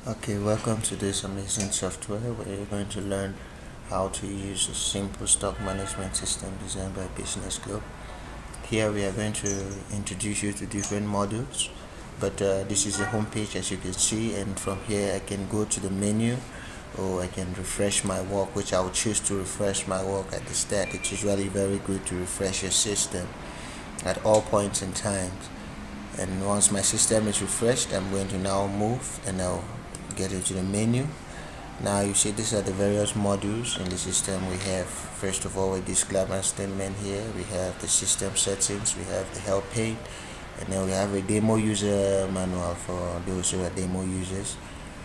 Okay, welcome to this amazing software where you're going to learn how to use a simple stock management system designed by Business Club. Here we are going to introduce you to different modules, but this is the home page as you can see, and from here I can go to the menu or I can refresh my work, which I will choose to refresh my work at the start. It's usually very good to refresh your system at all points in time. And once my system is refreshed, I'm going to now move and I'll get into the menu. Now you see these are the various modules in the system. We have, first of all, a disclaimer statement here. We have the system settings, we have the help page, and then we have a demo user manual for those who are demo users.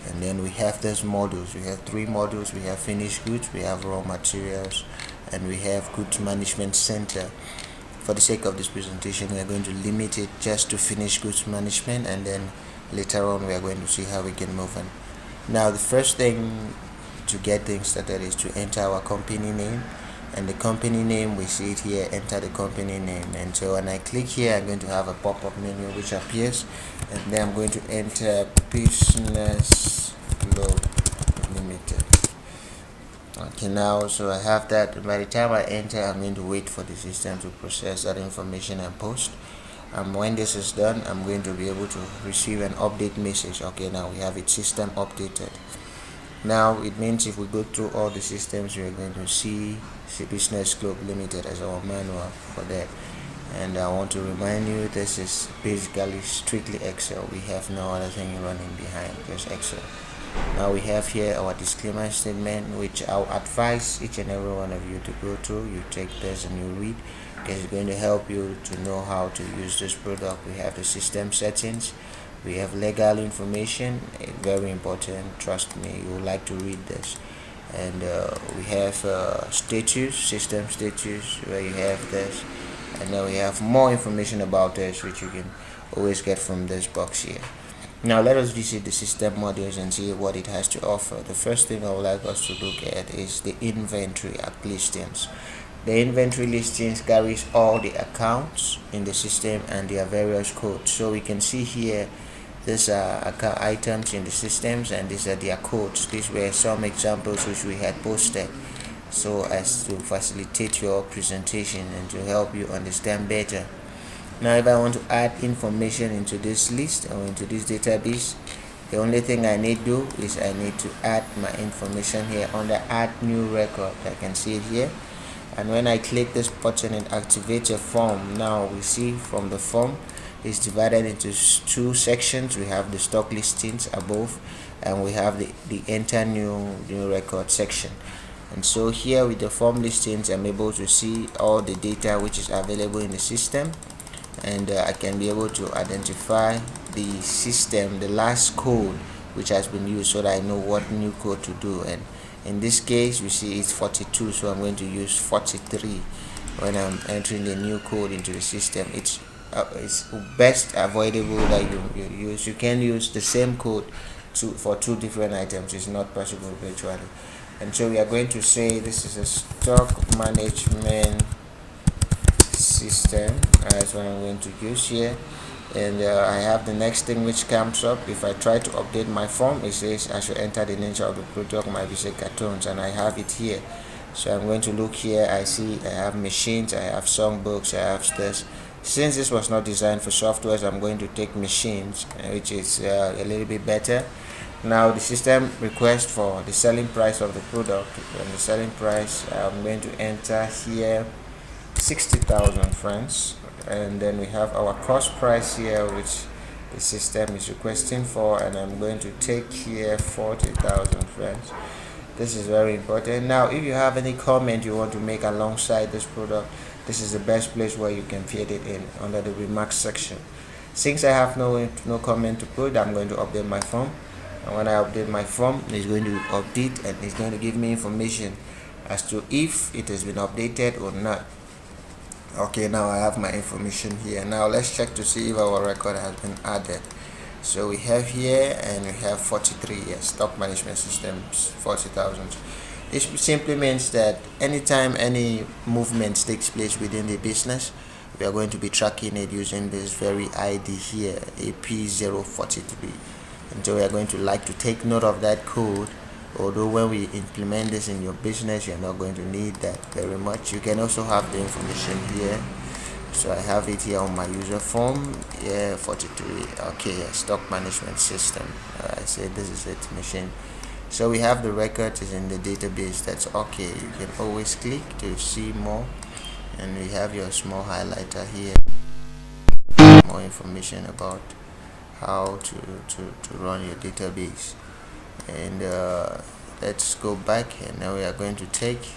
And then we have these modules. We have three modules. We have finished goods, we have raw materials, and we have goods management center. For the sake of this presentation, we are going to limit it just to finished goods management, and then later on we are going to see how we can move on. Now the first thing to get things started is to enter our company name, and the company name, we see it here, enter the company name. And so when I click here, I'm going to have a pop-up menu which appears, and then I'm going to enter Business Club Limited. Okay, now so I have that. By the time I enter, I'm going to wait for the system to process that information and post. When this is done, I'm going to be able to receive an update message. Okay, now we have it system updated. Now it means if we go through all the systems, we're going to see Business Club Limited as our manual for that. And I want to remind you, this is basically strictly Excel. We have no other thing running behind, just Excel. Now we have here our disclaimer statement, which I'll advise each and every one of you to go through. You take this and you read, because it's going to help you to know how to use this product. We have the system settings, we have legal information, very important, trust me, you would like to read this. And we have status, system status, where you have this, and then we have more information about this, which you can always get from this box here. Now let us visit the system modules and see what it has to offer. The first thing I would like us to look at is the inventory at listings. The inventory listings carries all the accounts in the system and their various codes. So we can see here, these are account items in the systems, and these are their codes. These were some examples which we had posted, so as to facilitate your presentation and to help you understand better. Now if I want to add information into this list or into this database, the only thing I need to do is I need to add my information here under add new record. I can see it here, and when I click this button, it activates a form. Now we see from the form is divided into two sections. We have the stock listings above, and we have the enter new record section. And so here with the form listings, I'm able to see all the data which is available in the system, and I can be able to identify the system, the last code which has been used, so that I know what new code to do. And in this case, we see it's 42, so I'm going to use 43 when I'm entering the new code into the system. It's best avoidable that you can use the same code for two different items. It's not possible virtually. And so we are going to say this is a stock management system. That's what I'm going to use here. And I have the next thing which comes up. If I try to update my form, it says I should enter the nature of the product, might be say cartoons, and I have it here. So I'm going to look here. I see I have machines, I have songbooks, I have this. Since this was not designed for softwares, I'm going to take machines, which is a little bit better. Now the system requests for the selling price of the product, and the selling price, I'm going to enter here 60,000 francs, and then we have our cost price here, which the system is requesting for, and I'm going to take here 40,000 francs. This is very important. Now if you have any comment you want to make alongside this product, this is the best place where you can feed it in under the remarks section. Since I have no comment to put, I'm going to update my form, and when I update my form, it's going to update, and it's going to give me information as to if it has been updated or not. Okay, now I have my information here. Now let's check to see if our record has been added. So we have here, and we have 43 here, stock management systems 40,000. This simply means that anytime any movement takes place within the business, we are going to be tracking it using this very ID here, AP043. And so we are going to like to take note of that code, although when we implement this in your business you're not going to need that very much. You can also have the information here. So I have it here on my user form. Yeah, 43. Okay, stock management system. I say this is it, machine. So we have the record is in the database. That's okay. You can always click to see more, and we have your small highlighter here, more information about how to run your database. And let's go back, and now we are going to take,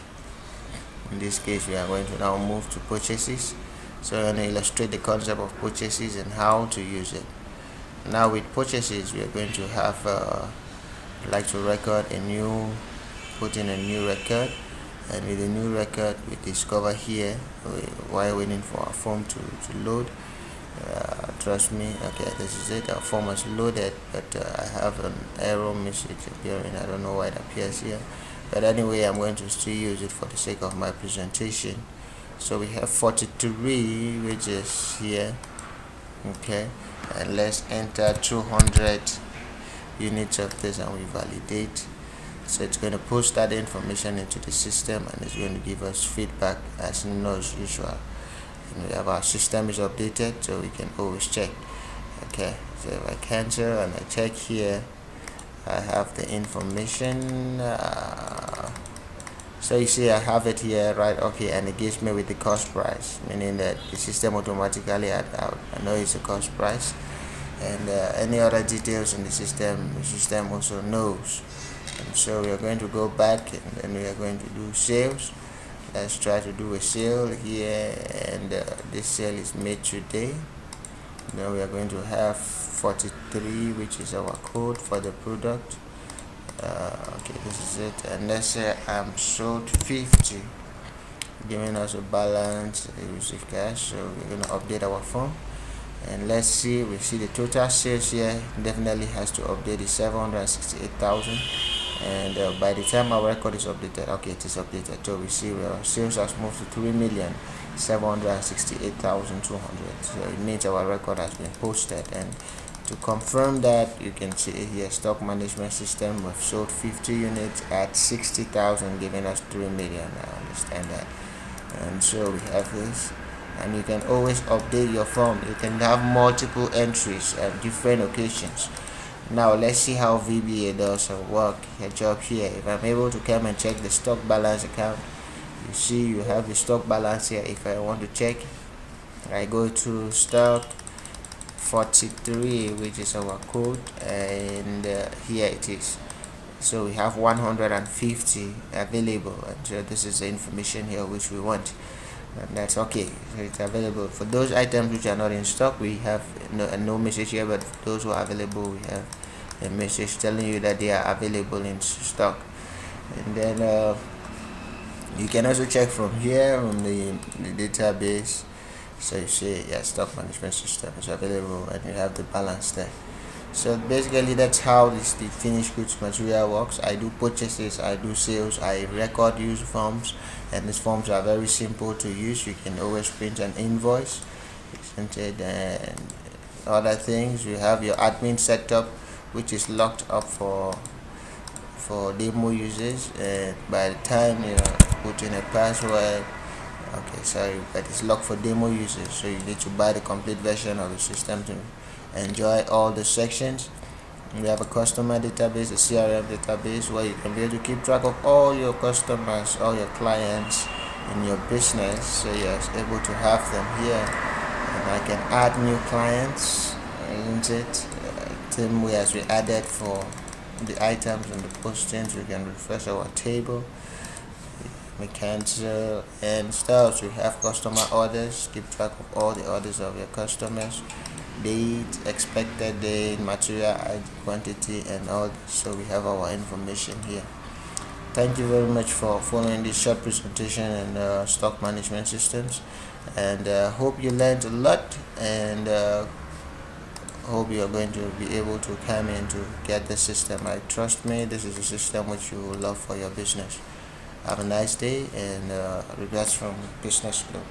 in this case we are going to now move to purchases. So I'm going to illustrate the concept of purchases and how to use it. Now with purchases we are going to have like to record a new, put in a new record, and with a new record we discover here while waiting for our form to load. Trust me, okay, this is it. Our form is loaded, but I have an error message appearing. I don't know why it appears here, but anyway I'm going to still use it for the sake of my presentation. So we have 43, which is here, okay, and let's enter 200 units of this and we validate. So it's going to post that information into the system and it's going to give us feedback as usual. And we have our system is updated, so we can always check. Okay, so if I cancel and I check here, I have the information. So you see I have it here, right? Okay, and it gives me with the cost price, meaning that the system automatically add out. I know it's a cost price, and any other details in the system also knows. And so we are going to go back, and then we are going to do sales. Let's try to do a sale here, and this sale is made today. Now we are going to have 43, which is our code for the product. Okay, this is it, and let's say I'm sold 50, giving us a balance receive cash. So we're going to update our form, and let's see, we see the total sales here definitely has to update the 768,000, and by the time our record is updated, okay, it is updated, so we see our sales has moved to 3,768,200. so it means our record has been posted. And to confirm that, you can see here stock management system, we've sold 50 units at 60,000, giving us 3 million. I understand that. And so we have this, and you can always update your form. You can have multiple entries at different occasions. Now let's see how VBA does work a job here. If I'm able to come and check the stock balance account, you see you have the stock balance here. If I want to check, I go to stock 43, which is our code, and here it is. So we have 150 available, and so this is the information here which we want, and that's okay. So it's available for those items which are not in stock. We have no message here, but for those who are available, we have a message telling you that they are available in stock. And then you can also check from here from the database. So you see, yeah, stock management system is available, and you have the balance there. So basically that's how the finished goods material works. I do purchases, I do sales, I record use forms, and these forms are very simple to use. You can always print an invoice, isn't it? And other things, you have your admin setup, which is locked up for demo users, and by the time you put in a password, okay, sorry, but it's locked for demo users, so you need to buy the complete version of the system to enjoy all the sections. We have a customer database, a CRM database, where you can be able to keep track of all your customers, all your clients in your business, so you're able to have them here. And I can add new clients, isn't it? Same way as we added for the items and the postings, we can refresh our table. We cancel and stuff. So we have customer orders, keep track of all the orders of your customers, date, expected date, material quantity, and all this. So we have our information here. Thank you very much for following this short presentation and stock management systems, and hope you learned a lot, and hope you are going to be able to come in to get the system. Trust me, this is a system which you will love for your business. Have a nice day, and regards from Business Club.